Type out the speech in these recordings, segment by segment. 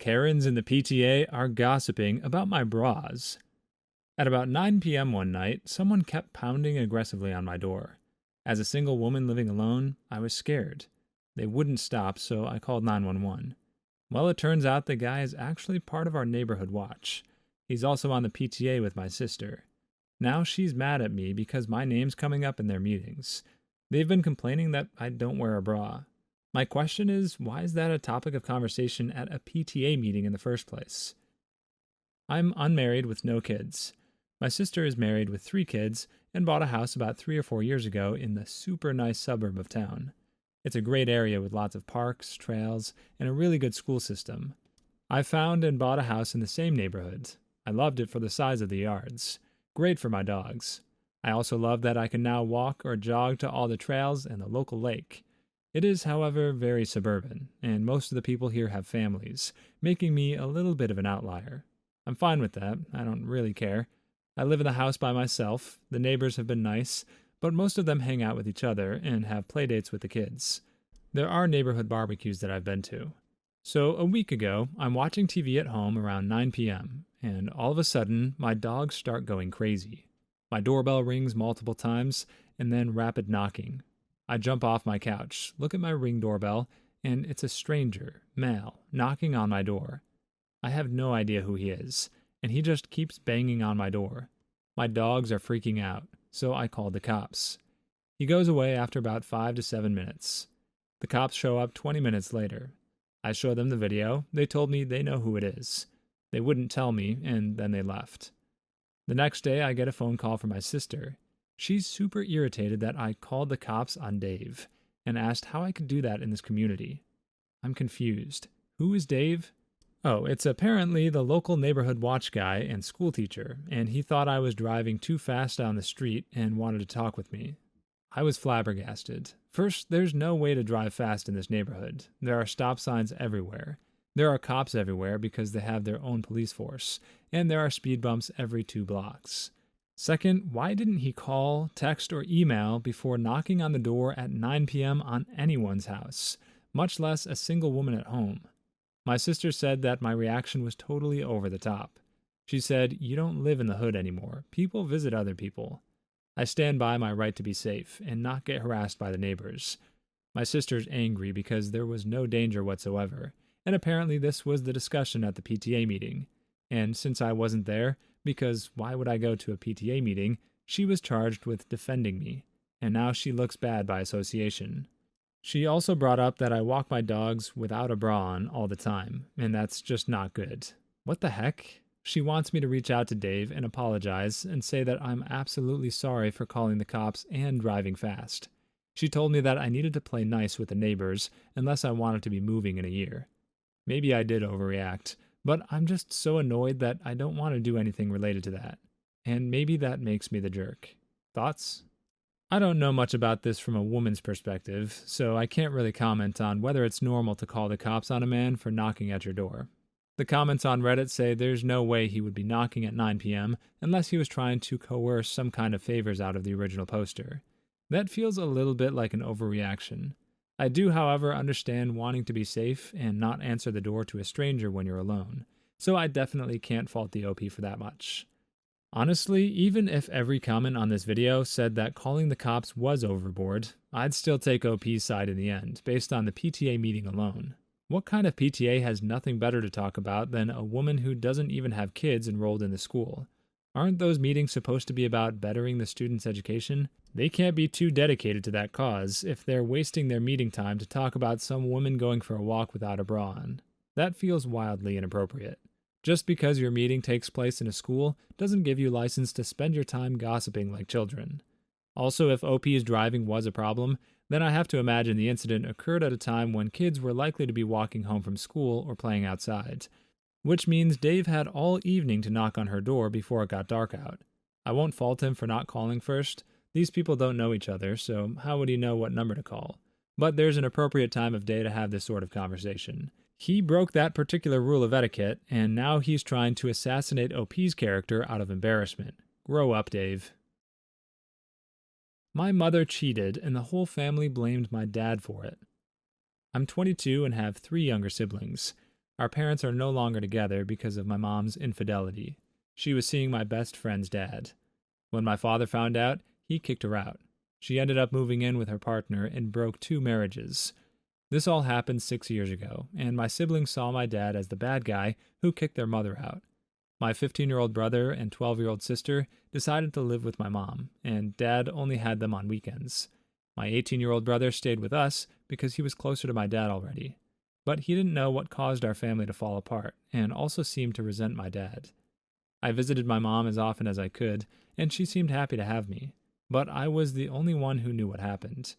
Karens in the PTA are gossiping about my bras. At about 9 p.m. one night, someone kept pounding aggressively on my door. As a single woman living alone, I was scared. They wouldn't stop, so I called 911. Well, it turns out the guy is actually part of our neighborhood watch. He's also on the PTA with my sister. Now she's mad at me because my name's coming up in their meetings. They've been complaining that I don't wear a bra. My question is, why is that a topic of conversation at a PTA meeting in the first place? I'm unmarried with no kids. My sister is married with 3 kids and bought a house about 3 or 4 years ago in the super nice suburb of town. It's a great area with lots of parks, trails, and a really good school system. I found and bought a house in the same neighborhood. I loved it for the size of the yards. Great for my dogs. I also love that I can now walk or jog to all the trails and the local lake. It is, however, very suburban, and most of the people here have families, making me a little bit of an outlier. I'm fine with that. I don't really care. I live in the house by myself. The neighbors have been nice, but most of them hang out with each other and have play dates with the kids. There are neighborhood barbecues that I've been to. So a week ago, I'm watching TV at home around 9 p.m., and all of a sudden, my dogs start going crazy. My doorbell rings multiple times, and then rapid knocking. I jump off my couch, look at my Ring doorbell, and it's a stranger, male, knocking on my door. I have no idea who he is, and he just keeps banging on my door. My dogs are freaking out, so I called the cops. He goes away after about 5 to 7 minutes. The cops show up 20 minutes later. I show them the video. They told me they know who it is. They wouldn't tell me, and then they left. The next day, I get a phone call from my sister. She's super irritated that I called the cops on Dave and asked how I could do that in this community. I'm confused. Who is Dave? Oh, it's apparently the local neighborhood watch guy and school teacher, and he thought I was driving too fast down the street and wanted to talk with me. I was flabbergasted. First, there's no way to drive fast in this neighborhood. There are stop signs everywhere. There are cops everywhere because they have their own police force, and there are speed bumps every 2 blocks. Second, why didn't he call, text, or email before knocking on the door at 9 p.m. on anyone's house, much less a single woman at home? My sister said that my reaction was totally over the top. She said, "You don't live in the hood anymore. People visit other people." I stand by my right to be safe and not get harassed by the neighbors. My sister's angry because there was no danger whatsoever, and apparently this was the discussion at the PTA meeting. And since I wasn't there, because why would I go to a PTA meeting, she was charged with defending me, and now she looks bad by association. She also brought up that I walk my dogs without a bra on all the time, and that's just not good. What the heck? She wants me to reach out to Dave and apologize and say that I'm absolutely sorry for calling the cops and driving fast. She told me that I needed to play nice with the neighbors unless I wanted to be moving in a year. Maybe I did overreact, but I'm just so annoyed that I don't want to do anything related to that. And maybe that makes me the jerk. Thoughts? I don't know much about this from a woman's perspective, so I can't really comment on whether it's normal to call the cops on a man for knocking at your door. The comments on Reddit say there's no way he would be knocking at 9 p.m. unless he was trying to coerce some kind of favors out of the original poster. That feels a little bit like an overreaction. I do, however, understand wanting to be safe and not answer the door to a stranger when you're alone, so I definitely can't fault the OP for that much. Honestly, even if every comment on this video said that calling the cops was overboard, I'd still take OP's side in the end, based on the PTA meeting alone. What kind of PTA has nothing better to talk about than a woman who doesn't even have kids enrolled in the school? Aren't those meetings supposed to be about bettering the students' education? They can't be too dedicated to that cause if they're wasting their meeting time to talk about some woman going for a walk without a bra on. That feels wildly inappropriate. Just because your meeting takes place in a school doesn't give you license to spend your time gossiping like children. Also, if OP's driving was a problem, then I have to imagine the incident occurred at a time when kids were likely to be walking home from school or playing outside, which means Dave had all evening to knock on her door before it got dark out. I won't fault him for not calling first. These people don't know each other, so how would he know what number to call? But there's an appropriate time of day to have this sort of conversation. He broke that particular rule of etiquette, and now he's trying to assassinate OP's character out of embarrassment. Grow up, Dave. My mother cheated, and the whole family blamed my dad for it. I'm 22 and have 3 younger siblings. Our parents are no longer together because of my mom's infidelity. She was seeing my best friend's dad. When my father found out, he kicked her out. She ended up moving in with her partner and broke 2 marriages. This all happened 6 years ago, and my siblings saw my dad as the bad guy who kicked their mother out. My 15-year-old brother and 12-year-old sister decided to live with my mom, and dad only had them on weekends. My 18-year-old brother stayed with us because he was closer to my dad already. But he didn't know what caused our family to fall apart, and also seemed to resent my dad. I visited my mom as often as I could, and she seemed happy to have me. But I was the only one who knew what happened.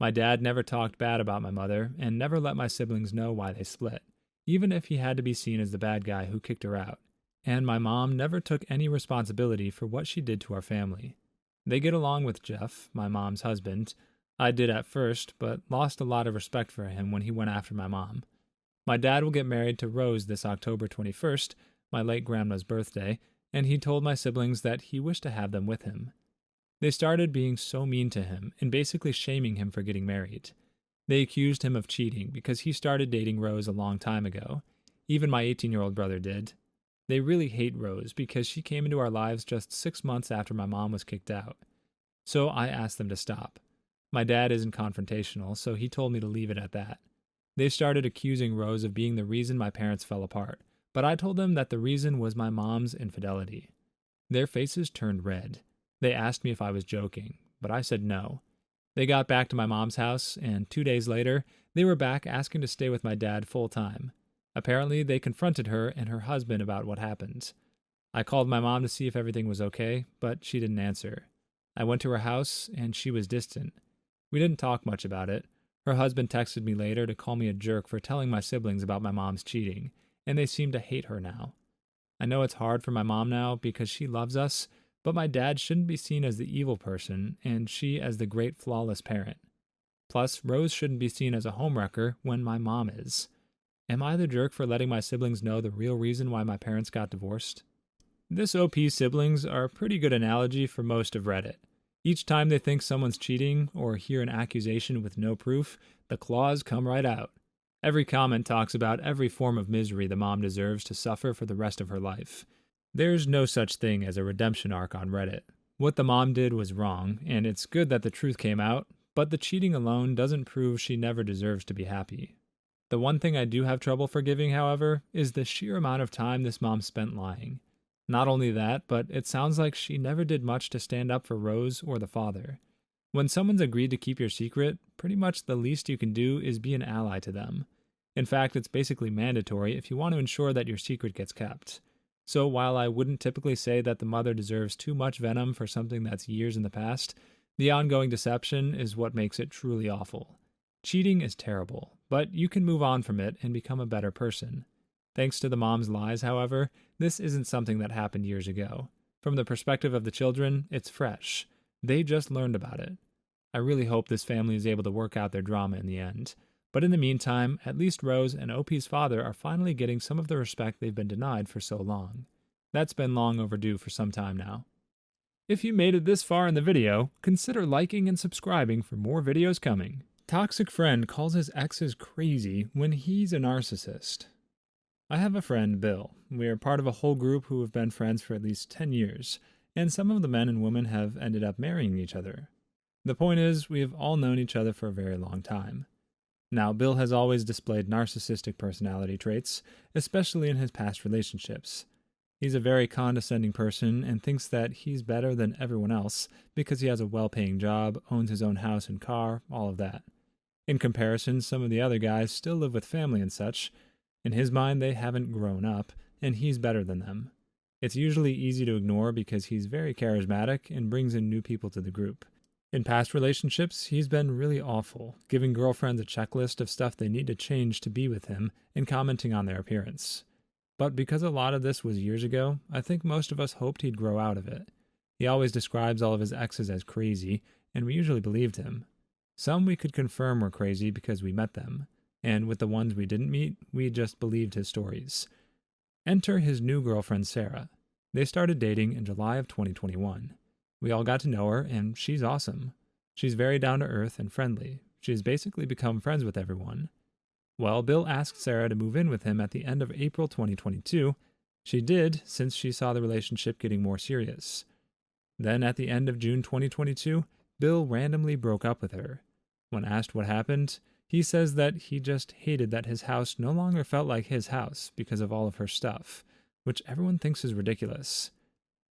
My dad never talked bad about my mother, and never let my siblings know why they split, even if he had to be seen as the bad guy who kicked her out. And my mom never took any responsibility for what she did to our family. They get along with Jeff, my mom's husband. I did at first, but lost a lot of respect for him when he went after my mom. My dad will get married to Rose this October 21st, my late grandma's birthday, and he told my siblings that he wished to have them with him. They started being so mean to him and basically shaming him for getting married. They accused him of cheating because he started dating Rose a long time ago. Even my 18-year-old brother did. They really hate Rose because she came into our lives just 6 months after my mom was kicked out. So I asked them to stop. My dad isn't confrontational, so he told me to leave it at that. They started accusing Rose of being the reason my parents fell apart, but I told them that the reason was my mom's infidelity. Their faces turned red. They asked me if I was joking, but I said no. They got back to my mom's house, and 2 days later, they were back asking to stay with my dad full time. Apparently, they confronted her and her husband about what happened. I called my mom to see if everything was okay, but she didn't answer. I went to her house, and she was distant. We didn't talk much about it. Her husband texted me later to call me a jerk for telling my siblings about my mom's cheating, and they seem to hate her now. I know it's hard for my mom now because she loves us, but my dad shouldn't be seen as the evil person, and she as the great flawless parent. Plus, Rose shouldn't be seen as a homewrecker when my mom is. Am I the jerk for letting my siblings know the real reason why my parents got divorced? This OP's siblings are a pretty good analogy for most of Reddit. Each time they think someone's cheating or hear an accusation with no proof, the claws come right out. Every comment talks about every form of misery the mom deserves to suffer for the rest of her life. There's no such thing as a redemption arc on Reddit. What the mom did was wrong, and it's good that the truth came out, but the cheating alone doesn't prove she never deserves to be happy. The one thing I do have trouble forgiving, however, is the sheer amount of time this mom spent lying. Not only that, but it sounds like she never did much to stand up for Rose or the father. When someone's agreed to keep your secret, pretty much the least you can do is be an ally to them. In fact, it's basically mandatory if you want to ensure that your secret gets kept. So while I wouldn't typically say that the mother deserves too much venom for something that's years in the past, the ongoing deception is what makes it truly awful. Cheating is terrible, but you can move on from it and become a better person. Thanks to the mom's lies, however, this isn't something that happened years ago. From the perspective of the children, it's fresh. They just learned about it. I really hope this family is able to work out their drama in the end. But in the meantime, at least Rose and OP's father are finally getting some of the respect they've been denied for so long. That's been long overdue for some time now. If you made it this far in the video, consider liking and subscribing for more videos coming. Toxic friend calls his exes crazy when he's a narcissist. I have a friend, Bill. We are part of a whole group who have been friends for at least 10 years, and some of the men and women have ended up marrying each other. The point is, we have all known each other for a very long time. Now, Bill has always displayed narcissistic personality traits, especially in his past relationships. He's a very condescending person and thinks that he's better than everyone else because he has a well-paying job, owns his own house and car, all of that. In comparison, some of the other guys still live with family and such. In his mind, they haven't grown up, and he's better than them. It's usually easy to ignore because he's very charismatic and brings in new people to the group. In past relationships, he's been really awful, giving girlfriends a checklist of stuff they need to change to be with him and commenting on their appearance. But because a lot of this was years ago, I think most of us hoped he'd grow out of it. He always describes all of his exes as crazy, and we usually believed him. Some we could confirm were crazy because we met them, and with the ones we didn't meet, we just believed his stories. Enter his new girlfriend, Sarah. They started dating in July of 2021. We all got to know her, and she's awesome. She's very down to earth and friendly. She's basically become friends with everyone. Well, Bill asked Sarah to move in with him at the end of April 2022. She did, since she saw the relationship getting more serious. Then, at the end of June 2022, Bill randomly broke up with her. When asked what happened, he says that he just hated that his house no longer felt like his house because of all of her stuff, which everyone thinks is ridiculous.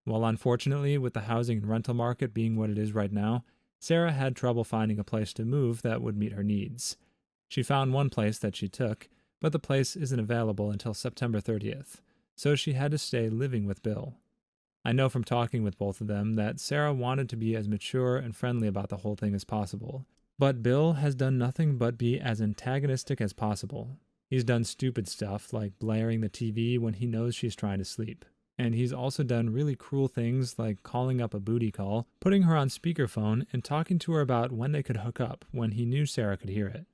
While unfortunately, with the housing and rental market being what it is right now, Sarah had trouble finding a place to move that would meet her needs. She found one place that she took, but the place isn't available until September 30th, so she had to stay living with Bill. I know from talking with both of them that Sarah wanted to be as mature and friendly about the whole thing as possible, but Bill has done nothing but be as antagonistic as possible. He's done stupid stuff like blaring the TV when he knows she's trying to sleep. And he's also done really cruel things like calling up a booty call, putting her on speakerphone, and talking to her about when they could hook up when he knew Sarah could hear it.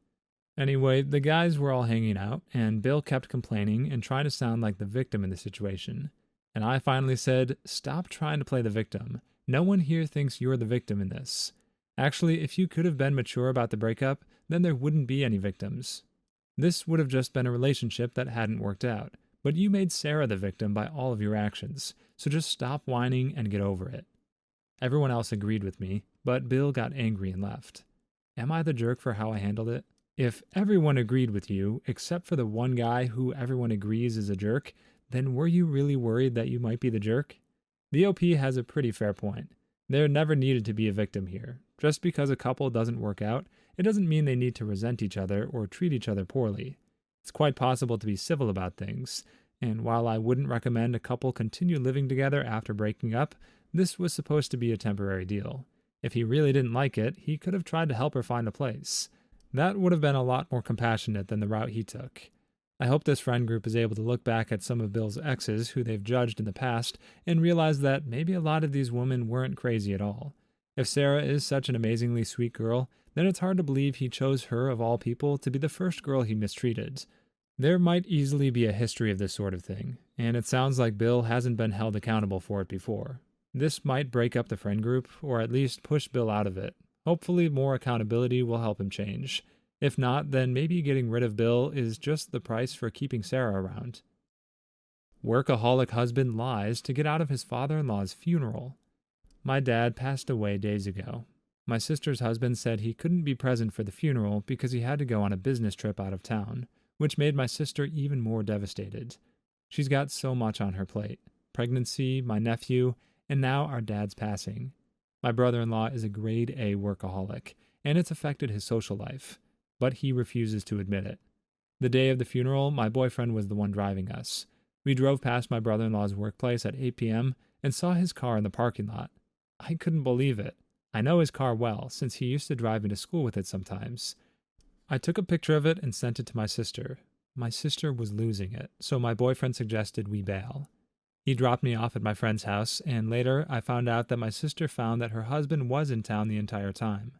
Anyway, the guys were all hanging out, and Bill kept complaining and trying to sound like the victim in the situation. And I finally said, "Stop trying to play the victim. No one here thinks you're the victim in this. Actually, if you could have been mature about the breakup, then there wouldn't be any victims. This would have just been a relationship that hadn't worked out. But you made Sarah the victim by all of your actions, so just stop whining and get over it." Everyone else agreed with me, but Bill got angry and left. Am I the jerk for how I handled it? If everyone agreed with you, except for the one guy who everyone agrees is a jerk, then were you really worried that you might be the jerk? The OP has a pretty fair point. There never needed to be a victim here. Just because a couple doesn't work out, it doesn't mean they need to resent each other or treat each other poorly. It's quite possible to be civil about things, and while I wouldn't recommend a couple continue living together after breaking up, this was supposed to be a temporary deal. If he really didn't like it, he could have tried to help her find a place. That would have been a lot more compassionate than the route he took. I hope this friend group is able to look back at some of Bill's exes who they've judged in the past and realize that maybe a lot of these women weren't crazy at all. If Sarah is such an amazingly sweet girl, then it's hard to believe he chose her of all people to be the first girl he mistreated. There might easily be a history of this sort of thing, and it sounds like Bill hasn't been held accountable for it before. This might break up the friend group, or at least push Bill out of it. Hopefully more accountability will help him change. If not, then maybe getting rid of Bill is just the price for keeping Sarah around. Workaholic husband lies to get out of his father-in-law's funeral. My dad passed away days ago. My sister's husband said he couldn't be present for the funeral because he had to go on a business trip out of town, which made my sister even more devastated. She's got so much on her plate. Pregnancy, my nephew, and now our dad's passing. My brother-in-law is a grade A workaholic, and it's affected his social life, but he refuses to admit it. The day of the funeral, my boyfriend was the one driving us. We drove past my brother-in-law's workplace at 8 p.m. and saw his car in the parking lot. I couldn't believe it. I know his car well, since he used to drive me to school with it sometimes. I took a picture of it and sent it to my sister. My sister was losing it, so my boyfriend suggested we bail. He dropped me off at my friend's house, and later I found out that my sister found that her husband was in town the entire time.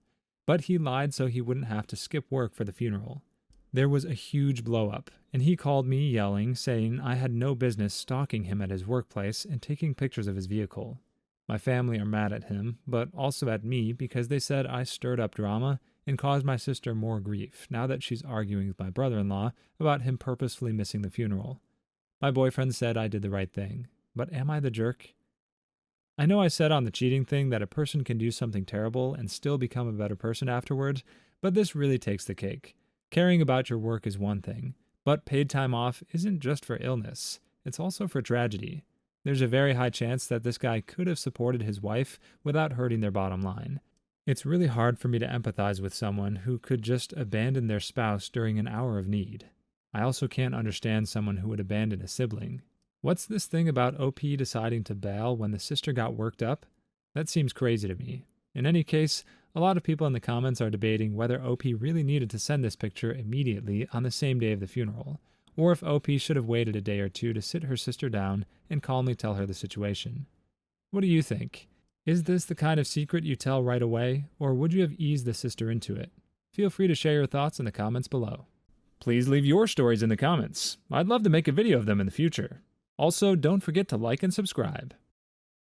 But he lied so he wouldn't have to skip work for the funeral. There was a huge blow-up, and he called me yelling, saying I had no business stalking him at his workplace and taking pictures of his vehicle. My family are mad at him, but also at me because they said I stirred up drama and caused my sister more grief now that she's arguing with my brother-in-law about him purposefully missing the funeral. My boyfriend said I did the right thing, but am I the jerk? I know I said on the cheating thing that a person can do something terrible and still become a better person afterwards, but this really takes the cake. Caring about your work is one thing, but paid time off isn't just for illness, it's also for tragedy. There's a very high chance that this guy could have supported his wife without hurting their bottom line. It's really hard for me to empathize with someone who could just abandon their spouse during an hour of need. I also can't understand someone who would abandon a sibling. What's this thing about OP deciding to bail when the sister got worked up? That seems crazy to me. In any case, a lot of people in the comments are debating whether OP really needed to send this picture immediately on the same day of the funeral, or if OP should have waited a day or two to sit her sister down and calmly tell her the situation. What do you think? Is this the kind of secret you tell right away, or would you have eased the sister into it? Feel free to share your thoughts in the comments below. Please leave your stories in the comments. I'd love to make a video of them in the future. Also, don't forget to like and subscribe.